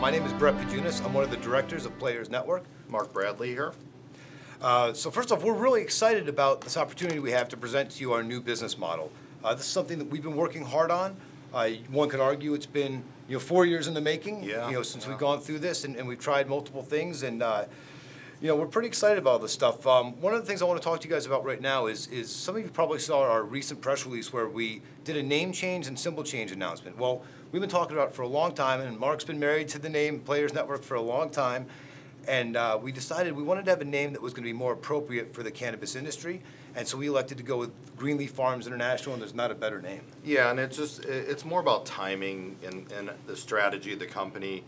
My name is Brett Pojunis. I'm one of the directors of Players Network. Mark Bradley here. So first off, we're really excited about this opportunity we have to present to you our new business model. This is something that we've been working hard on. One could argue it's been 4 years in the making. Since we've gone through this and we've tried multiple things, and we're pretty excited about all this stuff. One of the things I want to talk to you guys about right now is some of you probably saw our recent press release where we did a name change and symbol change announcement. Well, we've been talking about it for a long time, and Mark's been married to the name Players Network for a long time. And we decided we wanted to have a name that was going to be more appropriate for the cannabis industry, and so we elected to go with Greenleaf Farms International, and there's not a better name. Yeah, and it's more about timing and the strategy of the company.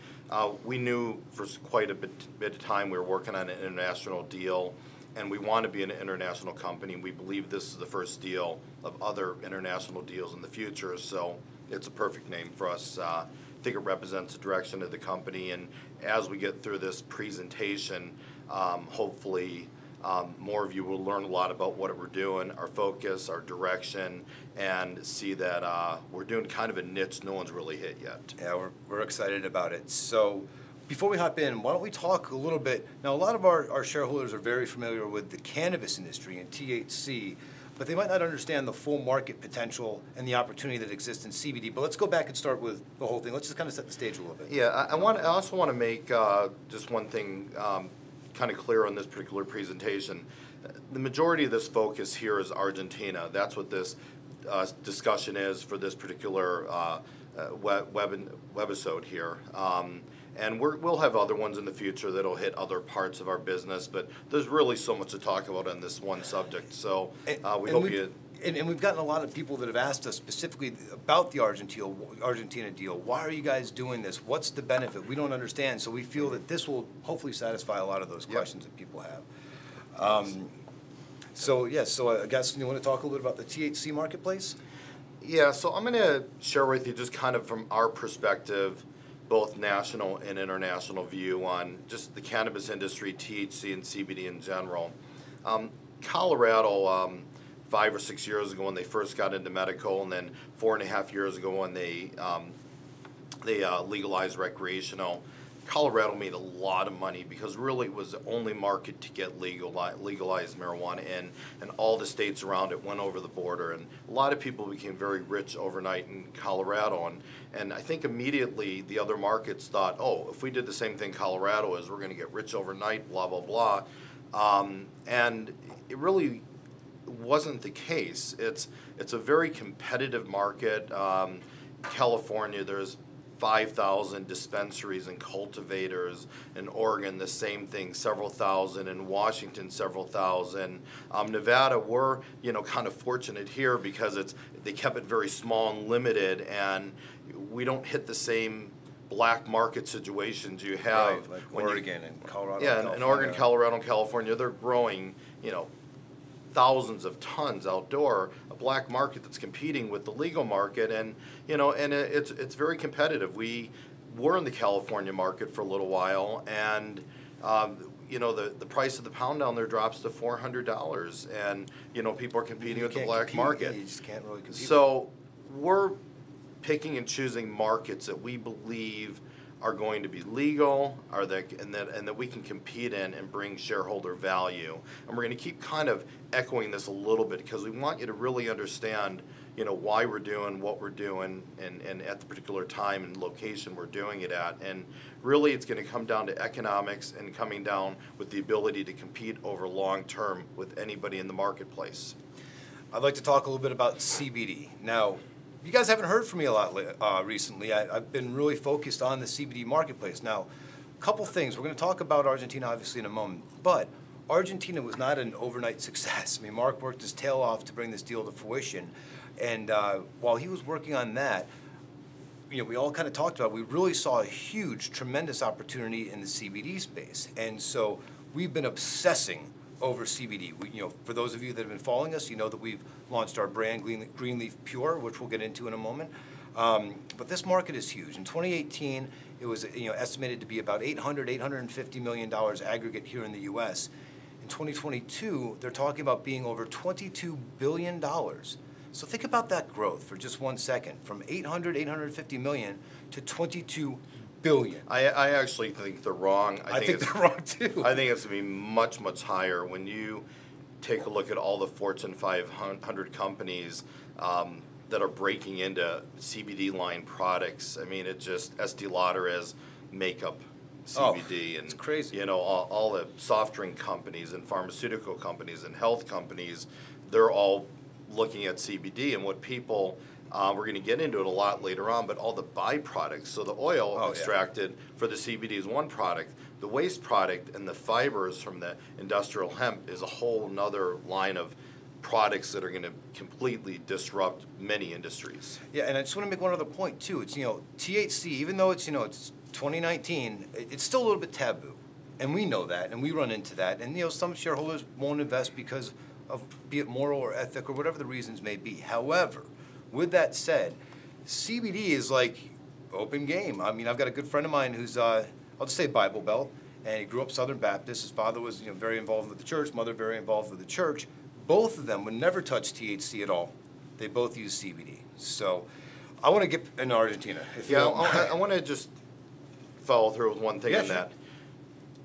We knew for quite a bit of time we were working on an international deal, and we want to be an international company. We believe this is the first deal of other international deals in the future, so it's a perfect name for us. I think it represents the direction of the company, and as we get through this presentation, hopefully more of you will learn a lot about what we're doing, our focus, our direction, and see that we're doing kind of a niche no one's really hit yet. Yeah, we're excited about it. So before we hop in, why don't we talk a little bit, now a lot of our shareholders are very familiar with the cannabis industry and THC, but they might not understand the full market potential and the opportunity that exists in CBD. But let's go back and start with the whole thing. Let's just kind of set the stage a little bit. Yeah, I also want to make just one thing kind of clear on this particular presentation. The majority of this focus here is Argentina. That's what this discussion is for this particular webisode here. And we'll have other ones in the future that'll hit other parts of our business, but there's really so much to talk about on this one subject. So we hope you... And we've gotten a lot of people that have asked us specifically about the Argentina deal. Why are you guys doing this? What's the benefit? We don't understand. So we feel that this will hopefully satisfy a lot of those questions that people have. So I guess you want to talk a little bit about the THC marketplace? Yeah, so I'm going to share with you just kind of from our perspective, both national and international view on just the cannabis industry, THC and CBD in general. Colorado, 5 or 6 years ago when they first got into medical, and then 4.5 years ago when they legalized recreational, Colorado made a lot of money because really it was the only market to get legalized marijuana in, and all the states around it went over the border, and a lot of people became very rich overnight in Colorado, and I think immediately the other markets thought, oh, if we did the same thing Colorado is, we're going to get rich overnight, blah, blah, blah, and it really wasn't the case. It's a very competitive market. California, there's 5,000 dispensaries and cultivators. In Oregon, the same thing, several thousand. In Washington, several thousand. Nevada, we're kind of fortunate here because they kept it very small and limited, and we don't hit the same black market situations you have. Right, like Oregon and Colorado. Yeah, in Oregon, Colorado, and California, they're growing, thousands of tons outdoor, a black market that's competing with the legal market, and it's very competitive. We were in the California market for a little while, and the price of the pound down there drops to $400, and people are competing with the black market. You just can't really compete. So we're picking and choosing markets that we believe are going to be legal, and that we can compete in and bring shareholder value. And we're going to keep kind of echoing this a little bit because we want you to really understand, why we're doing what we're doing and at the particular time and location we're doing it at. And really it's going to come down to economics and coming down with the ability to compete over long term with anybody in the marketplace. I'd like to talk a little bit about CBD. Now, you guys haven't heard from me a lot recently. I've been really focused on the CBD marketplace. Now, a couple things. We're going to talk about Argentina obviously in a moment, but Argentina was not an overnight success. I mean, Mark worked his tail off to bring this deal to fruition, and while he was working on that, we all kind of talked about, we really saw a huge, tremendous opportunity in the CBD space, and so we've been obsessing over CBD. For those of you that have been following us, you know that we've launched our brand Greenleaf Pure, which we'll get into in a moment. But this market is huge. In 2018, it was estimated to be about $850 million aggregate here in the U.S. In 2022, they're talking about being over $22 billion. So think about that growth for just 1 second, from $850 million to $22 billion. I actually think they're wrong. I think they're wrong too. I think it's going to be much, much higher when you take a look at all the Fortune 500 companies that are breaking into CBD line products. I mean, it just, Estee Lauder as makeup CBD, and it's crazy. you know, all the soft drink companies and pharmaceutical companies and health companies, they're all looking at CBD. And what people, we're going to get into it a lot later on, but all the byproducts, so the oil extracted for the CBD is one product. The waste product and the fibers from the industrial hemp is a whole nother line of products that are going to completely disrupt many industries. Yeah, and I just want to make one other point too. It's, you know, THC, even though it's, you know, it's 2019, it's still a little bit taboo. And we know that, and we run into that. And, you know, some shareholders won't invest because of, be it moral or ethic or whatever the reasons may be. However, with that said, CBD is like open game. I mean, I've got a good friend of mine who's, I'll just say Bible Belt, and he grew up Southern Baptist. His father was, you know, very involved with the church, mother very involved with the church. Both of them would never touch THC at all. They both use CBD. So I want to get in Argentina. If you don't mind. I want to just follow through with one thing on that.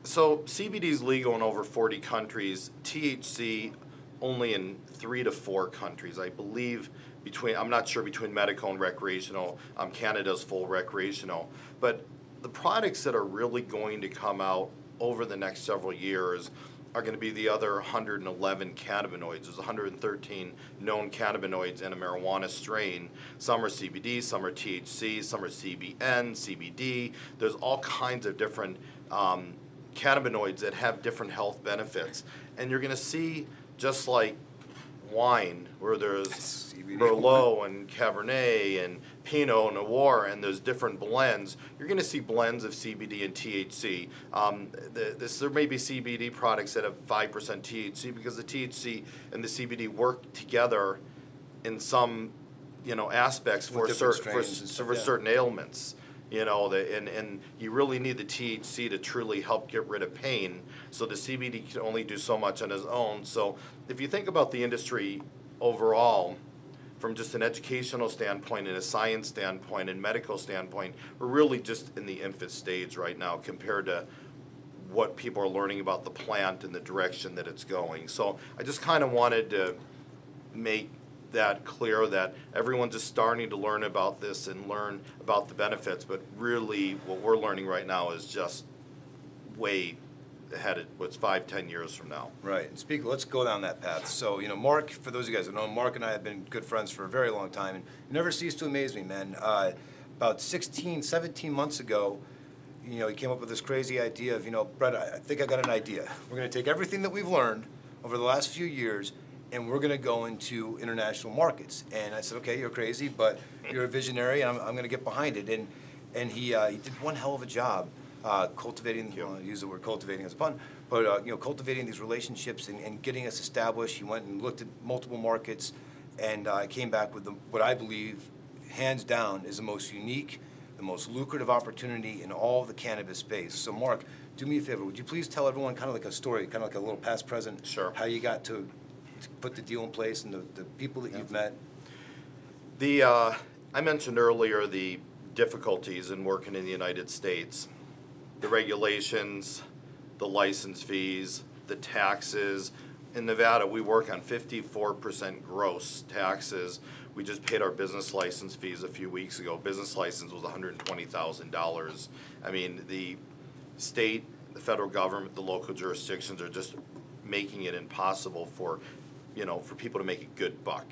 So CBD is legal in over 40 countries. THC only in 3 to 4 countries, I believe. I'm not sure between medical and recreational. Canada's full recreational, but the products that are really going to come out over the next several years are going to be the other 111 cannabinoids. There's 113 known cannabinoids in a marijuana strain. Some are CBD, some are THC, some are CBN, CBD. There's all kinds of different cannabinoids that have different health benefits. And you're going to see, just like wine, where there's Merlot and Cabernet and Pinot Noir, and there's different blends, you're going to see blends of CBD and THC. There may be CBD products that have 5% THC because the THC and the CBD work together in some, you know, aspects for certain ailments. You know, and you really need the THC to truly help get rid of pain. So the CBD can only do so much on its own. So if you think about the industry overall, from just an educational standpoint and a science standpoint and medical standpoint, we're really just in the infant stage right now compared to what people are learning about the plant and the direction that it's going. So I just kind of wanted to make that clear that everyone's just starting to learn about this and learn about the benefits, but really what we're learning right now is just way ahead of what's 5-10 years from now. Right. And let's go down that path. So, you know, Mark, for those of you guys who know, Mark and I have been good friends for a very long time, and you never cease to amaze me, man. About 16, 17 months ago, you know, he came up with this crazy idea of, you know, Brett, I think I got an idea. We're going to take everything that we've learned over the last few years, and we're going to go into international markets. And I said, okay, you're crazy, but you're a visionary, and I'm going to get behind it. And he did one hell of a job cultivating, use the word cultivating as a pun, but you know, cultivating these relationships and getting us established. He went and looked at multiple markets, and came back with what I believe, hands down, is the most unique, the most lucrative opportunity in all of the cannabis space. So Mark, do me a favor, would you please tell everyone kind of like a story, kind of like a little past, present, how you got to put the deal in place and the people that you've met? I mentioned earlier the difficulties in working in the United States. The regulations, the license fees, the taxes. In Nevada, we work on 54% gross taxes. We just paid our business license fees a few weeks ago. Business license was $120,000. I mean, the state, the federal government, the local jurisdictions are just making it impossible for, you know, for people to make a good buck.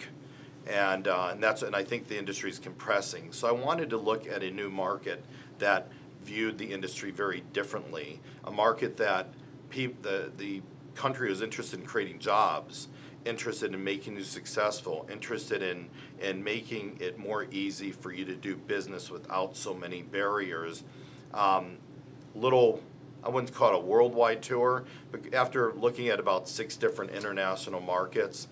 And I think the industry is compressing. So I wanted to look at a new market that viewed the industry very differently, a market that the country was interested in creating jobs, interested in making you successful, interested in making it more easy for you to do business without so many barriers. I wouldn't call it a worldwide tour, but after looking at about 6 different international markets,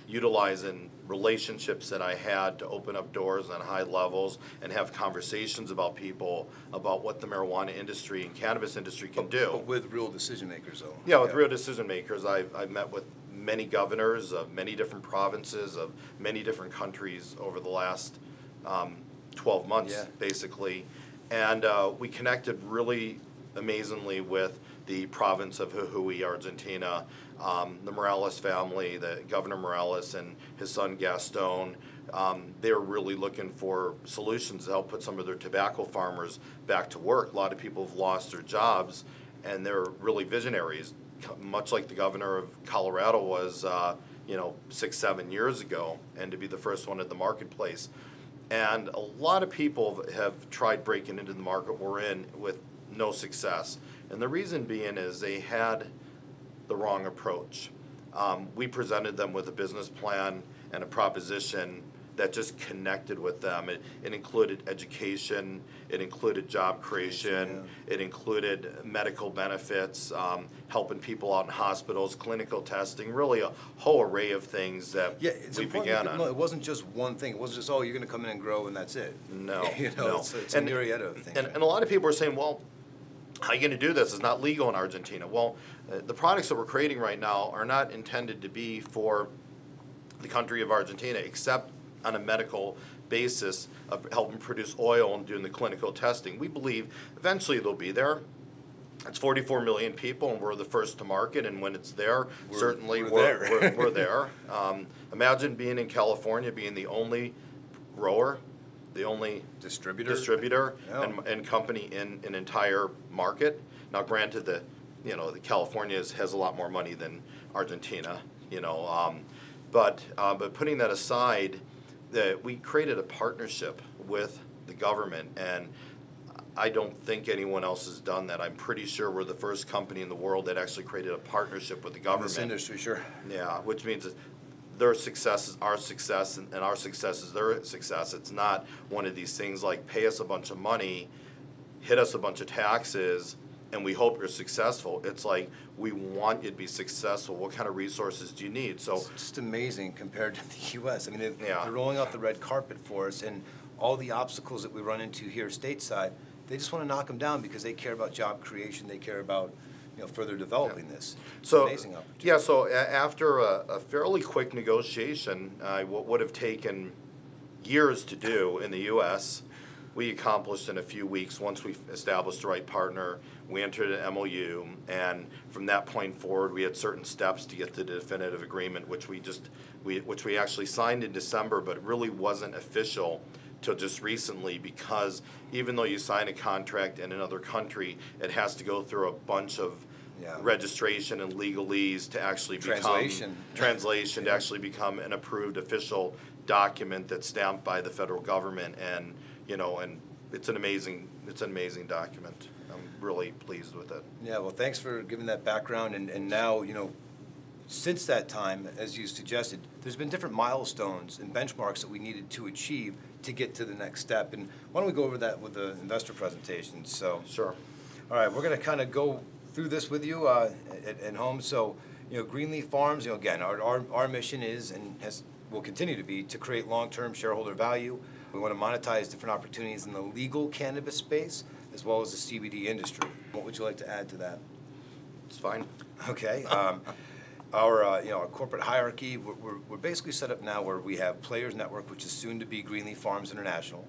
utilizing relationships that I had to open up doors on high levels and have conversations about people about what the marijuana industry and cannabis industry can do. But with real decision makers, though. Yeah, with real decision makers. I've met with many governors of many different provinces of many different countries over the last 12 months, basically. And we connected really amazingly with the province of Jujuy, Argentina, the Morales family, the Governor Morales and his son Gaston. They're really looking for solutions to help put some of their tobacco farmers back to work. A lot of people have lost their jobs, and they're really visionaries, much like the governor of Colorado was, 6-7 years ago, and to be the first one at the marketplace. And a lot of people have tried breaking into the market we're in with no success. And the reason being is they had the wrong approach. We presented them with a business plan and a proposition that just connected with them. It included education, it included job creation, it included medical benefits, helping people out in hospitals, clinical testing, really a whole array of things that we began on. It wasn't just one thing. It wasn't just, oh, you're going to come in and grow and that's it. No, no. It's a myriad of things. And a lot of people are saying, well, how are you going to do this? It's not legal in Argentina. Well, the products that we're creating right now are not intended to be for the country of Argentina, except on a medical basis of helping produce oil and doing the clinical testing. We believe eventually they'll be there. It's 44 million people, and we're the first to market. And when it's there, we're there. Imagine being in California, being the only grower, the only distributor and company in an entire market. Now, granted, the California has a lot more money than Argentina, but putting that aside, we created a partnership with the government, and I don't think anyone else has done that. I'm pretty sure we're the first company in the world that actually created a partnership with the government. In this industry, sure. Yeah, which means that their success is our success, and our success is their success. It's not one of these things like pay us a bunch of money, hit us a bunch of taxes, and we hope you're successful. It's like, we want you to be successful. What kind of resources do you need? So it's just amazing compared to the U.S. I mean, they're rolling out the red carpet for us, and all the obstacles that we run into here stateside, they just want to knock them down because they care about job creation. They care about further developing this. It's an amazing opportunity. Yeah, so after a fairly quick negotiation, what would have taken years to do in the U.S., we accomplished in a few weeks. Once we established the right partner, we entered an MOU, and from that point forward, we had certain steps to get to the definitive agreement, which we actually signed in December, but really wasn't official till just recently, because even though you sign a contract in another country, it has to go through a bunch of registration and legalese to actually translation to actually become an approved official document that's stamped by the federal government, and it's an amazing document. I'm really pleased with it. Yeah, well, thanks for giving that background, and now since that time, as you suggested, there's been different milestones and benchmarks that we needed to achieve to get to the next step. And why don't we go over that with the investor presentation? So sure. All right, we're going to kind of go through this with you at home. So, Greenleaf Farms, again, our mission is and will continue to be to create long-term shareholder value. We want to monetize different opportunities in the legal cannabis space as well as the CBD industry. What would you like to add to that? It's fine. Okay. Our corporate hierarchy, we're basically set up now where we have Players Network, which is soon to be Greenleaf Farms International,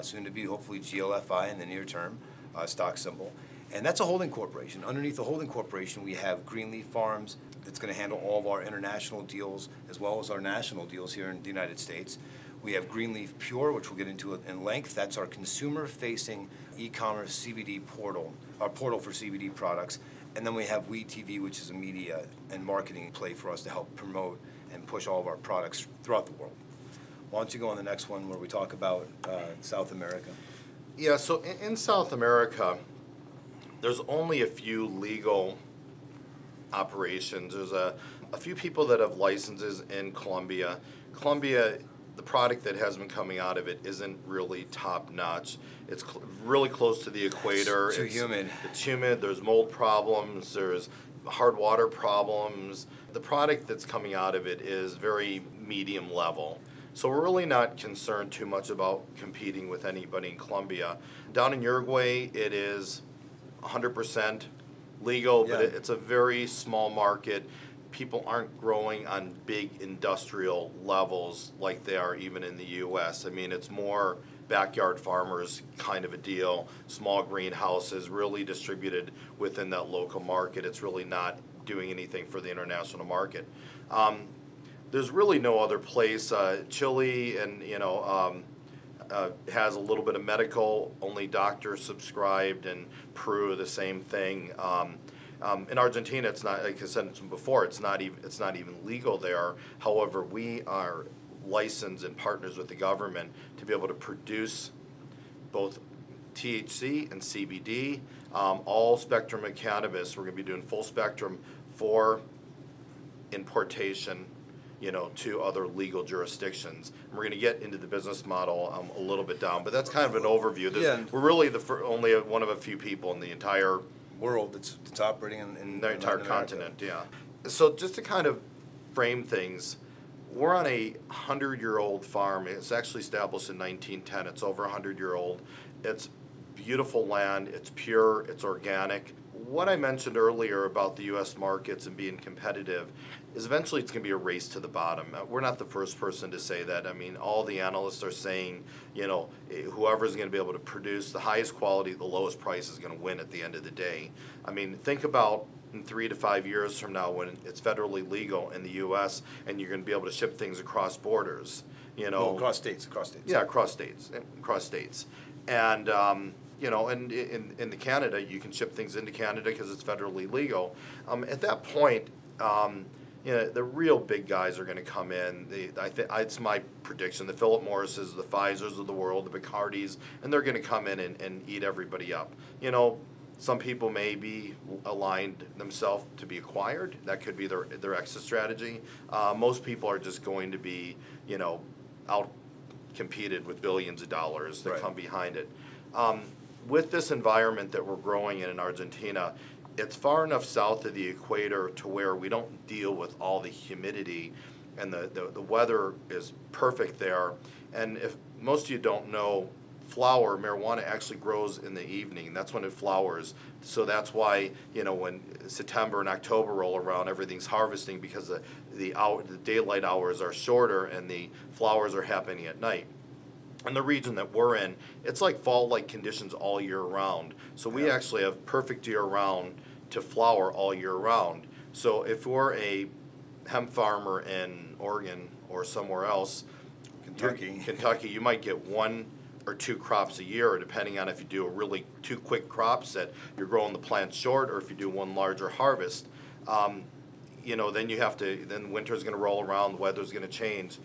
soon to be hopefully GLFI in the near term, stock symbol. And that's a holding corporation. Underneath the holding corporation, we have Greenleaf Farms that's going to handle all of our international deals as well as our national deals here in the United States. We have Greenleaf Pure, which we'll get into in length. That's our consumer-facing e-commerce CBD portal, our portal for CBD products. And then we have Weed TV, which is a media and marketing play for us to help promote and push all of our products throughout the world. Why don't you go on the next one where we talk about South America? Yeah, so in South America, there's only a few legal operations. There's a few people that have licenses in Colombia. Colombia, the product that has been coming out of it isn't really top-notch. It's really close to the equator. It's too humid. It's humid. There's mold problems. There's hard water problems. The product that's coming out of it is very medium level. So we're really not concerned too much about competing with anybody in Colombia. Down in Uruguay, it is 100% legal, but it's a very small market. People aren't growing on big industrial levels like they are even in the U.S. I mean, it's more backyard farmers kind of a deal, small greenhouses, really distributed within that local market. It's really not doing anything for the international market. There's really no other place. Chile and has a little bit of medical, only doctors subscribed, and Peru the same thing. In Argentina, it's not, like I said before, it's not even legal there. However, we are licensed and partners with the government to be able to produce both THC and CBD, all spectrum of cannabis. We're going to be doing full spectrum for importation, to other legal jurisdictions. And we're going to get into the business model a little bit down, but that's kind of an overview. We're really only one of a few people in the entire world that's operating in the entire continent. Yeah. So just to kind of frame things, we're on a 100-year-old farm. It's actually established in 1910. It's over 100-year-old. It's beautiful land. It's pure. It's organic. What I mentioned earlier about the U.S. markets and being competitive is eventually it's going to be a race to the bottom. We're not the first person to say that. I mean, all the analysts are saying, whoever's going to be able to produce the highest quality, the lowest price is going to win at the end of the day. I mean, think about in 3 to 5 years from now when it's federally legal in the U.S. and you're going to be able to ship things across borders. Across states. Yeah, across states. And and in the Canada, you can ship things into Canada because it's federally legal. At that point, the real big guys are going to come in. It's my prediction. The Philip Morrises, the Pfizers of the world, the Bacardis, and they're going to come in and eat everybody up. Some people may be aligned themselves to be acquired. That could be their exit strategy. Most people are just going to be, out competed with billions of dollars that come behind it. With this environment that we're growing in Argentina, it's far enough south of the equator to where we don't deal with all the humidity, and the weather is perfect there. And if most of you don't know, marijuana actually grows in the evening. That's when it flowers. So that's why, when September and October roll around, everything's harvesting because the daylight hours are shorter and the flowers are happening at night. And the region that we're in, it's like fall-like conditions all year round. So we actually have perfect year-round to flower all year round. So if we're a hemp farmer in Oregon or somewhere else, Kentucky, you might get 1 or 2 crops a year, depending on if you do a really 2 quick crops that you're growing the plants short, or if you do 1 larger harvest. Then winter's going to roll around, the weather's going to change.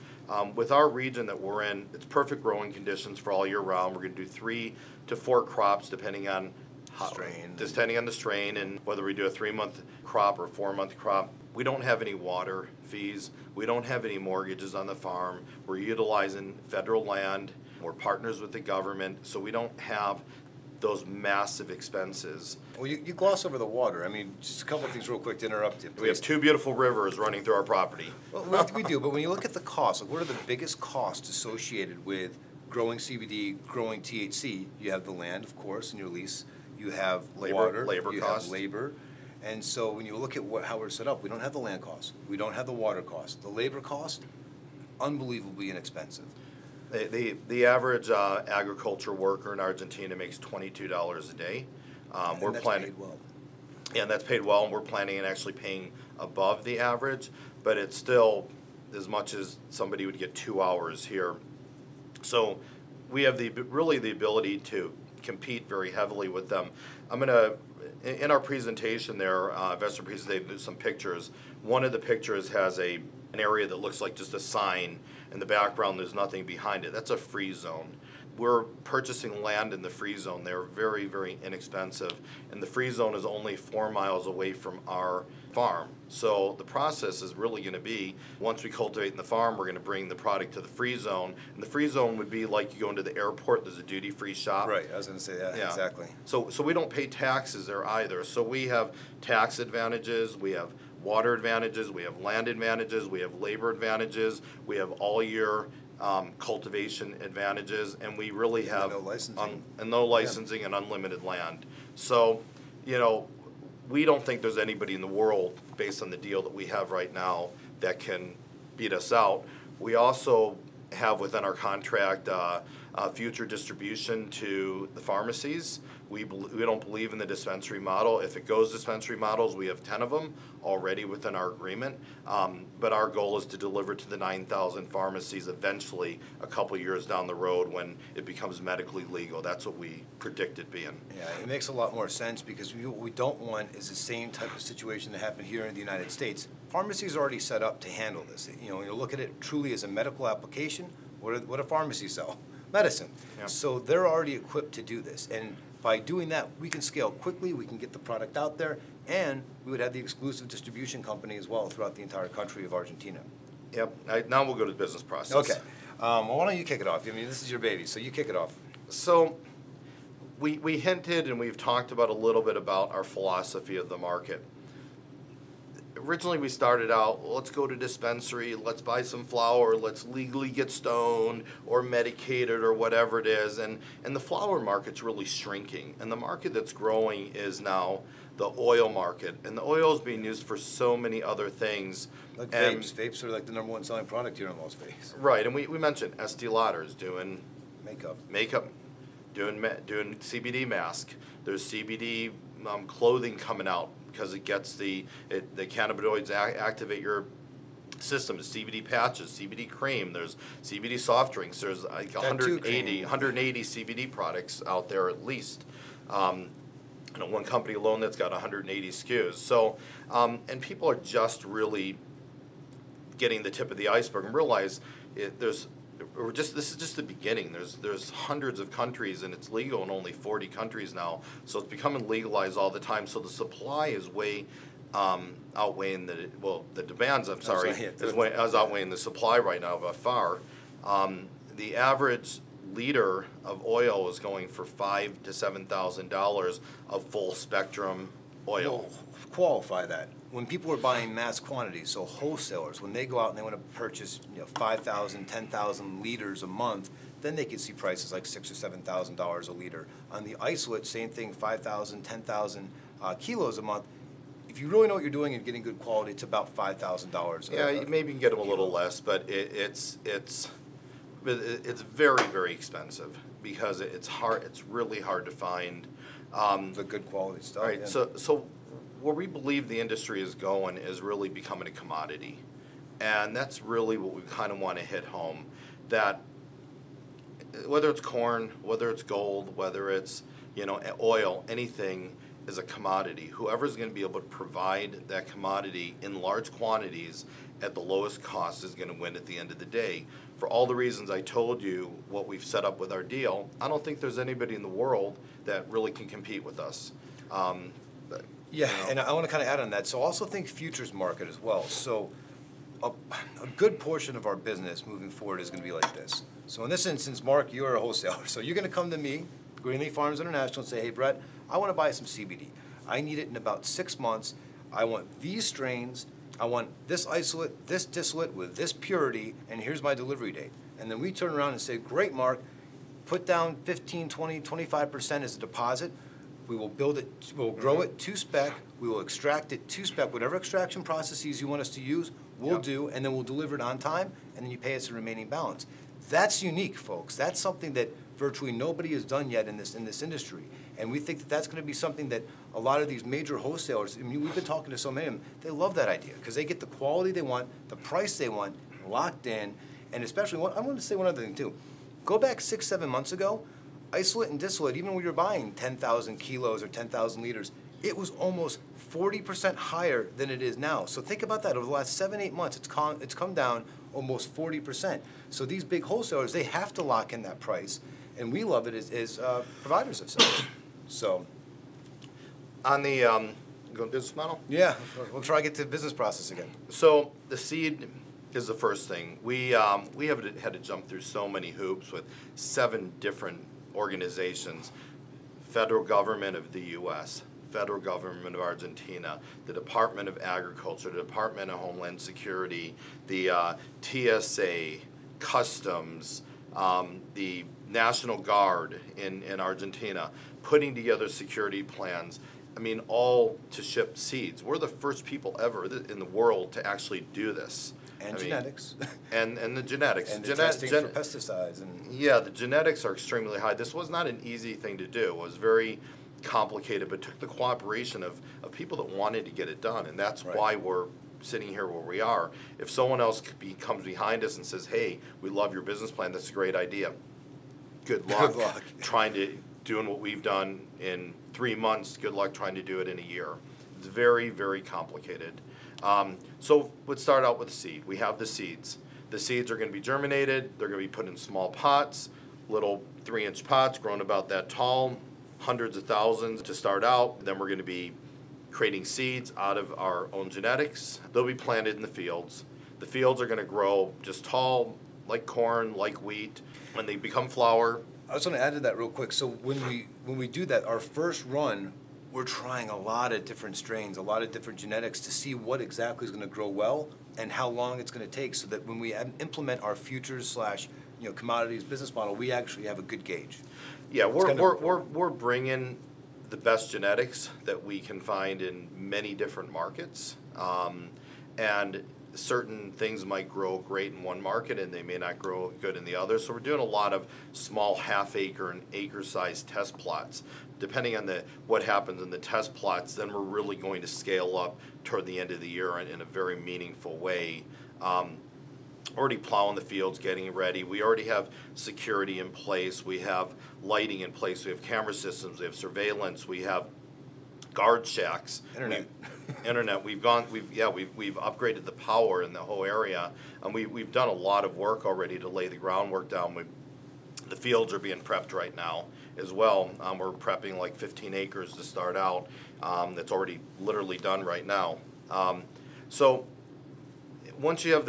With our region that we're in, it's perfect growing conditions for all year round. We're going to do 3 to 4 crops depending on the strain, and whether we do a 3-month crop or a 4-month crop. We don't have any water fees. We don't have any mortgages on the farm. We're utilizing federal land. We're partners with the government, so we don't have those massive expenses. Well, you gloss over the water. I mean, just a couple of things real quick to interrupt you, please. We have 2 beautiful rivers running through our property. Well, we do, but when you look at the costs, what are the biggest costs associated with growing CBD, growing THC? You have the land, of course, in your lease. You have water. Labor costs. Have labor. And so when you look at how we're set up, we don't have the land cost. We don't have the water cost. The labor cost, unbelievably inexpensive. The average agriculture worker in Argentina makes $22 a day. We're planning paid well. Yeah, and that's paid well, and we're planning on actually paying above the average, but it's still as much as somebody would get 2 hours here. So we have the ability to compete very heavily with them. I'm going to, in our presentation there, investor presentation, there's some pictures. One of the pictures has an area that looks like just a sign. In the background, there's nothing behind it. That's a free zone. We're purchasing land in the free zone. They're very, very inexpensive. And the free zone is only 4 miles away from our farm. So the process is really going to be, once we cultivate in the farm, we're going to bring the product to the free zone. And the free zone would be like you go into the airport, there's a duty-free shop. Right, I was going to say that, yeah. Exactly. So we don't pay taxes there either. So we have tax advantages, we have water advantages, we have land advantages, we have labor advantages, we have all year cultivation advantages, and we really have no licensing and unlimited land. So, we don't think there's anybody in the world, based on the deal that we have right now, that can beat us out. We also have within our contract future distribution to the pharmacies. We don't believe in the dispensary model. If it goes dispensary models, we have 10 of them already within our agreement. But our goal is to deliver to the 9,000 pharmacies eventually a couple years down the road when it becomes medically legal. That's what we predict it being. Yeah, it makes a lot more sense because what we don't want is the same type of situation that happened here in the United States. Pharmacies are already set up to handle this. You look at it truly as a medical application. What do pharmacies sell? Medicine. Yep. So they're already equipped to do this. And by doing that, we can scale quickly, we can get the product out there, and we would have the exclusive distribution company as well throughout the entire country of Argentina. Yep. Now we'll go to the business process. Okay. Well, why don't you kick it off? I mean, this is your baby, so you kick it off. So we hinted and we've talked about a little bit about our philosophy of the market. Originally we started out, well, let's go to dispensary, let's buy some flower, let's legally get stoned or medicated or whatever it is. And the flower market's really shrinking. And the market that's growing is now the oil market. And the oil is being used for so many other things. Like vapes. Vapes are like the #1 selling product here in Las Vegas. Right, and we mentioned Estee Lauder's doing makeup, doing CBD mask. There's CBD clothing coming out because it gets the cannabinoids activate your system. There's CBD patches, CBD cream. There's CBD soft drinks. There's like 180 CBD products out there at least. One company alone that's got 180 SKUs. So, and people are just really getting the tip of the iceberg and realize this is just the beginning. There's hundreds of countries and it's legal in only 40 countries now. So it's becoming legalized all the time. So the supply is way outweighing the demands. I'm sorry, is outweighing the supply right now by far. The average liter of oil is going for $5,000 to $7,000 of full spectrum oil. Well, qualify that. When people are buying mass quantities, so wholesalers, when they go out and they want to purchase 5,000, 10,000 liters a month, then they can see prices like $6,000 or $7,000 a liter. On the isolate, same thing, 5,000, 10,000 kilos a month. If you really know what you're doing and getting good quality, it's about $5,000. Yeah, maybe you can get them a little less, but it's very, very expensive because it's hard. It's really hard to find the good quality stuff. Right. Yeah. So where we believe the industry is going is really becoming a commodity, and that's really what we kind of want to hit home. That whether it's corn, whether it's gold, whether it's oil, anything is a commodity. Whoever's going to be able to provide that commodity in large quantities at the lowest cost is going to win at the end of the day. For all the reasons I told you, what we've set up with our deal, I don't think there's anybody in the world that really can compete with us. And I want to kind of add on that. So also think futures market as well. So a good portion of our business moving forward is going to be like this. So in this instance, Mark, you're a wholesaler. So you're going to come to me, Greenleaf Farms International, and say, hey, Brett, I want to buy some CBD. I need it in about 6 months. I want these strains. I want this isolate, this distillate with this purity, and here's my delivery date. And then we turn around and say, great, Mark, put down 15, 20, 25% as a deposit. We will build it, we'll grow it to spec, we will extract it to spec. Whatever extraction processes you want us to use, we'll do, and then we'll deliver it on time, and then you pay us the remaining balance. That's unique, folks. That's something that virtually nobody has done yet in this industry. And we think that that's going to be something that a lot of these major wholesalers, I mean, we've been talking to so many of them, they love that idea because they get the quality they want, the price they want, locked in, and especially, I want to say one other thing too. Go back 6, 7 months ago, isolate and distillate, even when you're buying 10,000 kilos or 10,000 liters, it was almost 40% higher than it is now. So think about that. Over the last 7, 8 months, it's come down almost 40%. So these big wholesalers, they have to lock in that price, and we love it as providers of such. So, on the going business model? Yeah, we'll try to get to the business process again. So the seed is the first thing. We have had to jump through so many hoops with 7 different organizations: federal government of the U.S., federal government of Argentina, the Department of Agriculture, the Department of Homeland Security, the TSA, Customs, the National Guard in Argentina, putting together security plans. I mean, all to ship seeds. We're the first people ever in the world to actually do this. And genetics. And the genetics. And the testing for pesticides. Yeah, the genetics are extremely high. This was not an easy thing to do. It was very complicated, but took the cooperation of people that wanted to get it done. And that's why we're sitting here where we are. If someone else comes behind us and says, hey, we love your business plan, that's a great idea. Good luck. Good luck. Doing what we've done in 3 months, good luck trying to do it in a year. It's very, very complicated. So let's start out with the seed. We have the seeds. The seeds are going to be germinated. They're going to be put in small pots, little 3-inch pots, grown about that tall, hundreds of thousands to start out. Then we're going to be creating seeds out of our own genetics. They'll be planted in the fields. The fields are going to grow just tall, like corn, like wheat. When they become flower. I was going to add to that real quick. So when we do that, our first run, we're trying a lot of different strains, a lot of different genetics to see what exactly is going to grow well and how long it's going to take, so that when we implement our futures / commodities business model, we actually have a good gauge. Yeah, we're bringing the best genetics that we can find in many different markets, and certain things might grow great in one market and they may not grow good in the other. So we're doing a lot of small half-acre and acre-sized test plots. Depending on what happens in the test plots, then we're really going to scale up toward the end of the year in a very meaningful way. Already plowing the fields, getting ready. We already have security in place. We have lighting in place. We have camera systems. We have surveillance. We have guard shacks. Internet. We've upgraded the power in the whole area, and we've done a lot of work already to lay the groundwork down. The fields are being prepped right now as well. We're prepping like 15 acres to start out. That's already literally done right now. So once you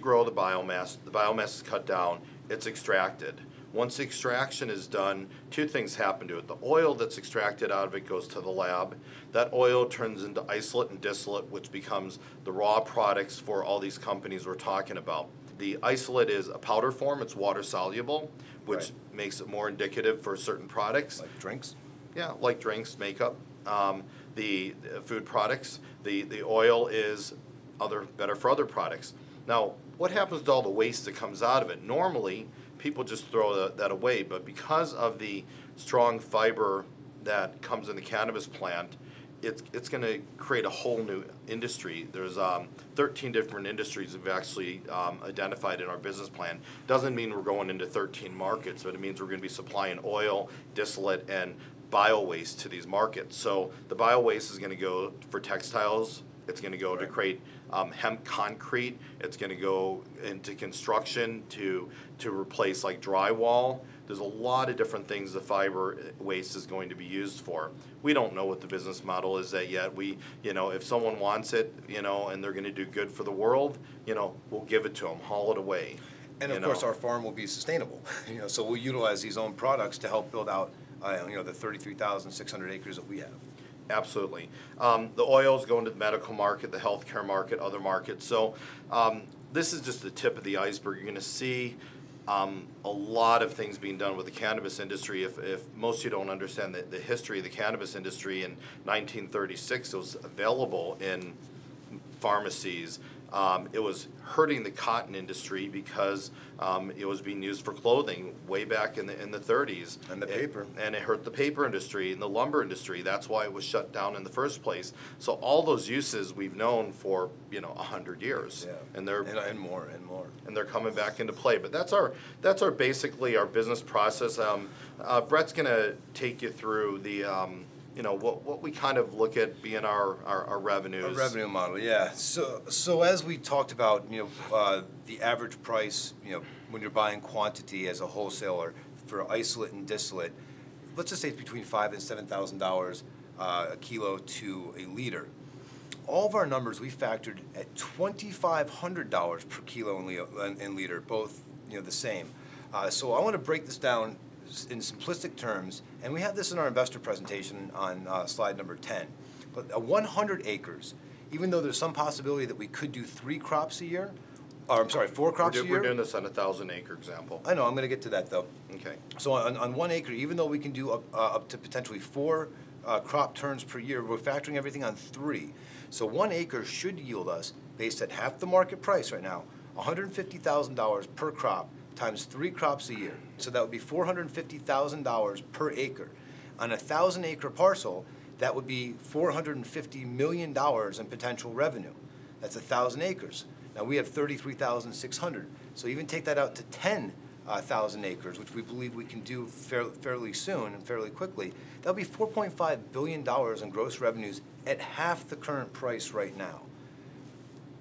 grow the biomass is cut down, it's extracted. Once the extraction is done, 2 things happen to it. The oil that's extracted out of it goes to the lab. That oil turns into isolate and distillate, which becomes the raw products for all these companies we're talking about. The isolate is a powder form. It's water soluble, which makes it more indicative for certain products. Like drinks? Yeah, like drinks, makeup, the food products. The oil is better for other products. Now, what happens to all the waste that comes out of it? Normally, people just throw that away, but because of the strong fiber that comes in the cannabis plant, it's going to create a whole new industry. There's 13 different industries we've actually identified in our business plan. Doesn't mean we're going into 13 markets, but it means we're going to be supplying oil, distillate, and bio-waste to these markets. So the bio-waste is going to go for textiles. It's going to go to create hemp concrete. It's going to go into construction to replace like drywall. There's a lot of different things the fiber waste is going to be used for. We don't know what the business model is yet. If someone wants it, and they're going to do good for the world, we'll give it to them, haul it away. And of course, our farm will be sustainable. So we'll utilize these own products to help build out, the 33,600 acres that we have. Absolutely. The oils go into the medical market, the healthcare market, other markets. So this is just the tip of the iceberg. You're going to see a lot of things being done with the cannabis industry. If most of you don't understand the history of the cannabis industry, in 1936 it was available in pharmacies. It was hurting the cotton industry because it was being used for clothing way back in the 30s. And the paper. And it hurt the paper industry and the lumber industry. That's why it was shut down in the first place. So all those uses we've known for 100 years. Yeah. And more. And they're coming back into play. But that's our basically our business process. Brett's going to take you through the what we kind of look at being our revenues. Our revenue model, yeah. So as we talked about, the average price, when you're buying quantity as a wholesaler for isolate and distillate, let's just say it's between $5,000 and $7,000 a kilo to a liter. All of our numbers we factored at $2,500 per kilo and liter, both the same. So I want to break this down in simplistic terms, and we have this in our investor presentation on slide number 10. But 100 acres, even though there's some possibility that we could do 4 crops a year. We're doing this on a 1,000-acre example. I know, I'm going to get to that though. Okay. So on 1 acre, even though we can do up to potentially 4 crop turns per year, we're factoring everything on 3. So 1 acre should yield us based at half the market price right now, $150,000 per crop times 3 crops a year. So that would be $450,000 per acre. On a 1,000-acre parcel, that would be $450 million in potential revenue. That's 1,000 acres. Now we have 33,600. So even take that out to 10,000 acres, which we believe we can do fairly soon and fairly quickly. That'll be $4.5 billion in gross revenues at half the current price right now.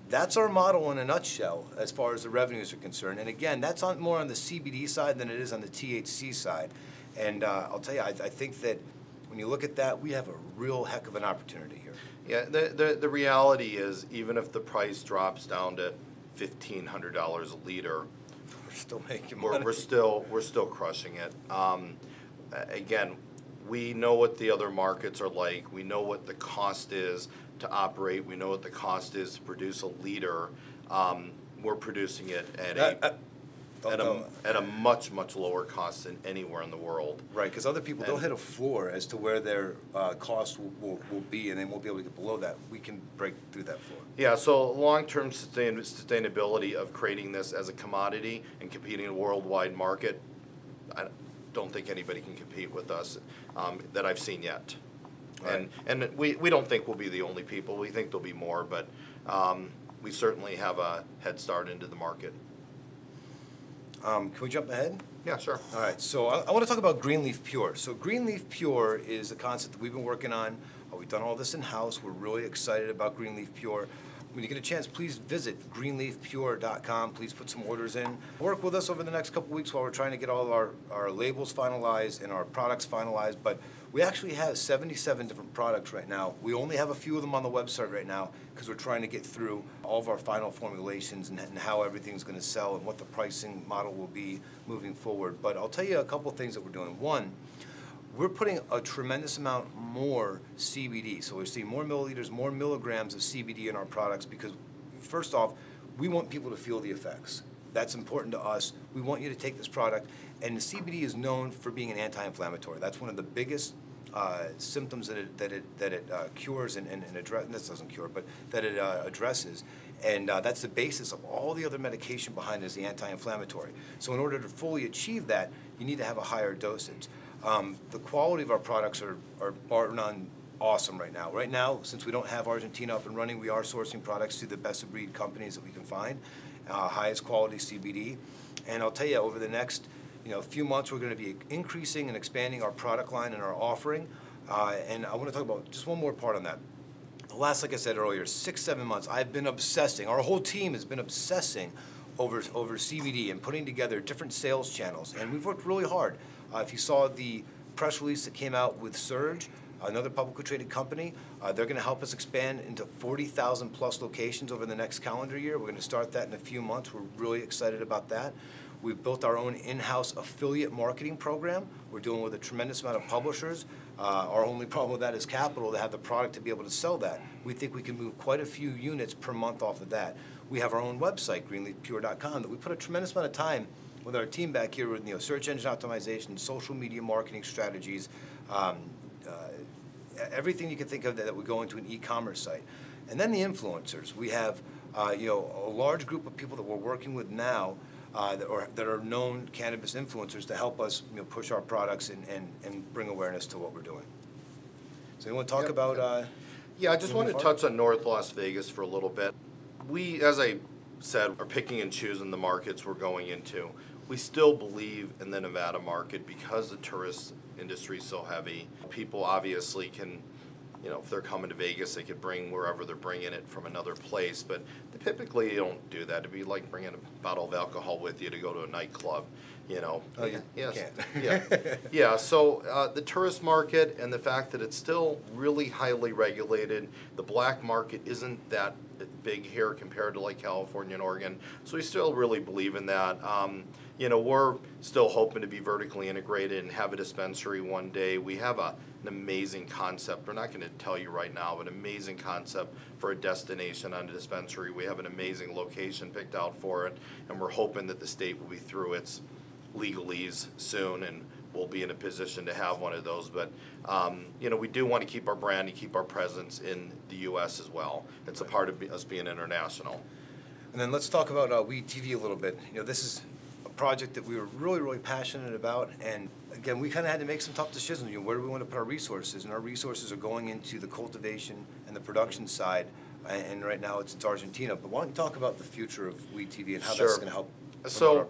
That's our model in a nutshell as far as the revenues are concerned. And again, that's more on the CBD side than it is on the THC side. And I'll tell you, I think that when you look at that, we have a real heck of an opportunity here. Yeah, the reality is, even if the price drops down to $1,500 a liter, we're still making money. We're still crushing it. Again, we know what the other markets are like. We know what the cost is to operate. We know what the cost is to produce a liter. We're producing it at a much lower cost than anywhere in the world. Right, because other people, they'll hit a floor as to where their cost will be, and they won't be able to get below that. We can break through that floor. Yeah, so long-term sustainability of creating this as a commodity and competing in a worldwide market, I don't think anybody can compete with us that I've seen yet. Right. And we don't think we'll be the only people. We think there'll be more, but we certainly have a head start into the market. Can we jump ahead? Yeah, sure. All right, so I want to talk about Greenleaf Pure. So Greenleaf Pure is a concept that we've been working on. We've done all this in-house. We're really excited about Greenleaf Pure. When you get a chance, please visit greenleafpure.com. Please put some orders in. Work with us over the next couple weeks while we're trying to get all our labels finalized and our products finalized. But we actually have 77 different products right now. We only have a few of them on the website right now because we're trying to get through all of our final formulations and how everything's going to sell and what the pricing model will be moving forward. But I'll tell you a couple things that we're doing. One, we're putting a tremendous amount more CBD. So we're seeing more milliliters, more milligrams of CBD in our products because, first off, we want people to feel the effects. That's important to us. We want you to take this product. And the CBD is known for being an anti-inflammatory. That's one of the biggest symptoms that it cures and addresses. This doesn't cure, but that it addresses. And that's the basis of all the other medication behind it is the anti-inflammatory. So in order to fully achieve that, you need to have a higher dosage. The quality of our products are bar none awesome right now. Right now, since we don't have Argentina up and running, we are sourcing products through the best of breed companies that we can find, highest quality CBD. And I'll tell you, over the next few months, we're going to be increasing and expanding our product line and our offering. And I want to talk about just one more part on that. The last, like I said earlier, 6-7 months, I've been obsessing. Our whole team has been obsessing over CBD and putting together different sales channels. And we've worked really hard. If you saw the press release that came out with Surge, another publicly traded company, they're going to help us expand into 40,000 plus locations over the next calendar year. We're going to start that in a few months. We're really excited about that. We've built our own in-house affiliate marketing program. We're dealing with a tremendous amount of publishers. Our only problem with that is capital to have the product to be able to sell that. We think we can move quite a few units per month off of that. We have our own website, greenleafpure.com, that we put a tremendous amount of time with our team back here with search engine optimization, social media marketing strategies, everything you can think of that would go into an e-commerce site. And then the influencers. We have a large group of people that we're working with now that are known cannabis influencers to help us push our products and bring awareness to what we're doing. So you want to talk about... Yeah, I just want to touch on North Las Vegas for a little bit. We, as I said, are picking and choosing the markets we're going into. We still believe in the Nevada market because the tourist industry is so heavy. People obviously can, if they're coming to Vegas, they could bring wherever they're bringing it from another place, but they typically don't do that. It'd be like bringing a bottle of alcohol with you to go to a nightclub, Oh, yeah, yes. You Yeah, yeah. So the tourist market and the fact that it's still really highly regulated, the black market isn't that big here compared to like California and Oregon. So we still really believe in that. We're still hoping to be vertically integrated and have a dispensary one day. We have an amazing concept. We're not going to tell you right now, but an amazing concept for a destination on a dispensary. We have an amazing location picked out for it, and we're hoping that the state will be through its legalese soon, and we'll be in a position to have one of those. But we do want to keep our brand and keep our presence in the U.S. as well. It's a part of us being international. And then let's talk about Weed TV a little bit. This is a project that we were really, really passionate about, and again, we kind of had to make some tough decisions. Where do we want to put our resources? And our resources are going into the cultivation and the production side, and right now it's Argentina. But why don't you talk about the future of Weed TV and how that's going to help? So,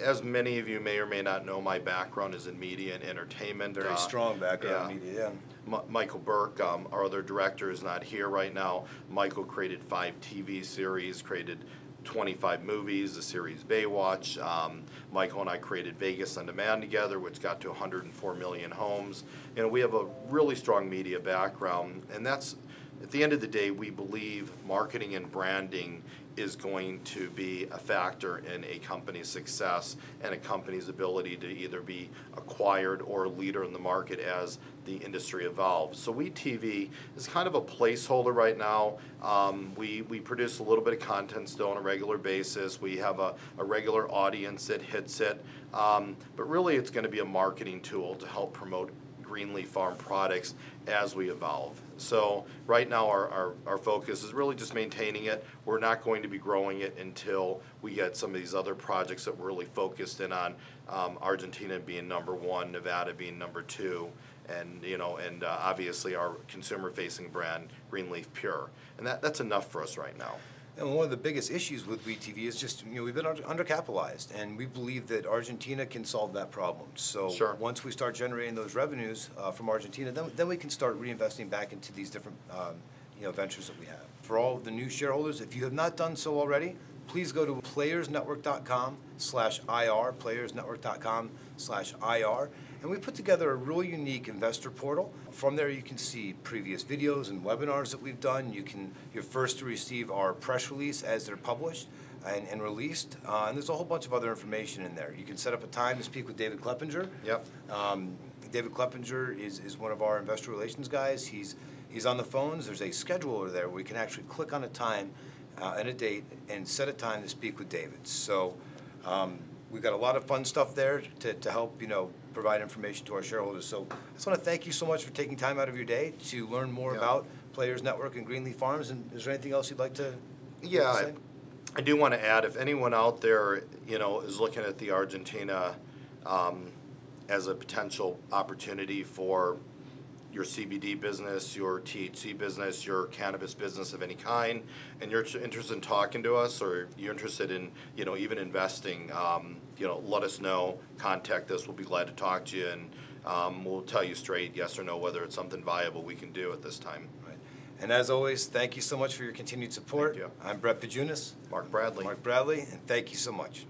as many of you may or may not know, my background is in media and entertainment. Very strong background in media, yeah. Michael Burke, our other director, is not here right now. Michael created 5 TV series, created 25 movies, the series Baywatch. Michael and I created Vegas On Demand together, which got to 104 million homes. We have a really strong media background, and that's, at the end of the day, we believe marketing and branding is going to be a factor in a company's success and a company's ability to either be acquired or a leader in the market as the industry evolves. So Weed TV is kind of a placeholder right now. We produce a little bit of content still on a regular basis. We have a regular audience that hits it. But really it's going to be a marketing tool to help promote Greenleaf Farm products as we evolve. So right now our focus is really just maintaining it. We're not going to be growing it until we get some of these other projects that we're really focused in on, Argentina being #1, Nevada being #2, and obviously our consumer-facing brand, Greenleaf Pure. And that's enough for us right now. And one of the biggest issues with Weed TV is just, we've been undercapitalized, and we believe that Argentina can solve that problem. So once we start generating those revenues from Argentina, then we can start reinvesting back into these different ventures that we have. For all the new shareholders, if you have not done so already, please go to playersnetwork.com/IR, playersnetwork.com/IR, and we put together a really unique investor portal. From there you can see previous videos and webinars that we've done. You're first to receive our press release as they're published and released, and there's a whole bunch of other information in there. You can set up a time to speak with David Kleppinger. Yep. David Kleppinger is one of our investor relations guys. He's on the phones. There's a scheduler there where you can actually click on a time and a date and set a time to speak with David. So we've got a lot of fun stuff there to help provide information to our shareholders. So I just want to thank you so much for taking time out of your day to learn more about Players Network and Greenleaf Farms. And is there anything else you'd like to say? I do want to add, if anyone out there is looking at the Argentina as a potential opportunity for your CBD business, your THC business, your cannabis business of any kind, and you're interested in talking to us, or you're interested in, even investing, let us know, contact us, we'll be glad to talk to you, and we'll tell you straight, yes or no, whether it's something viable we can do at this time. Right. And as always, thank you so much for your continued support. Thank you. I'm Brett Pojunis. Mark Bradley. And thank you so much.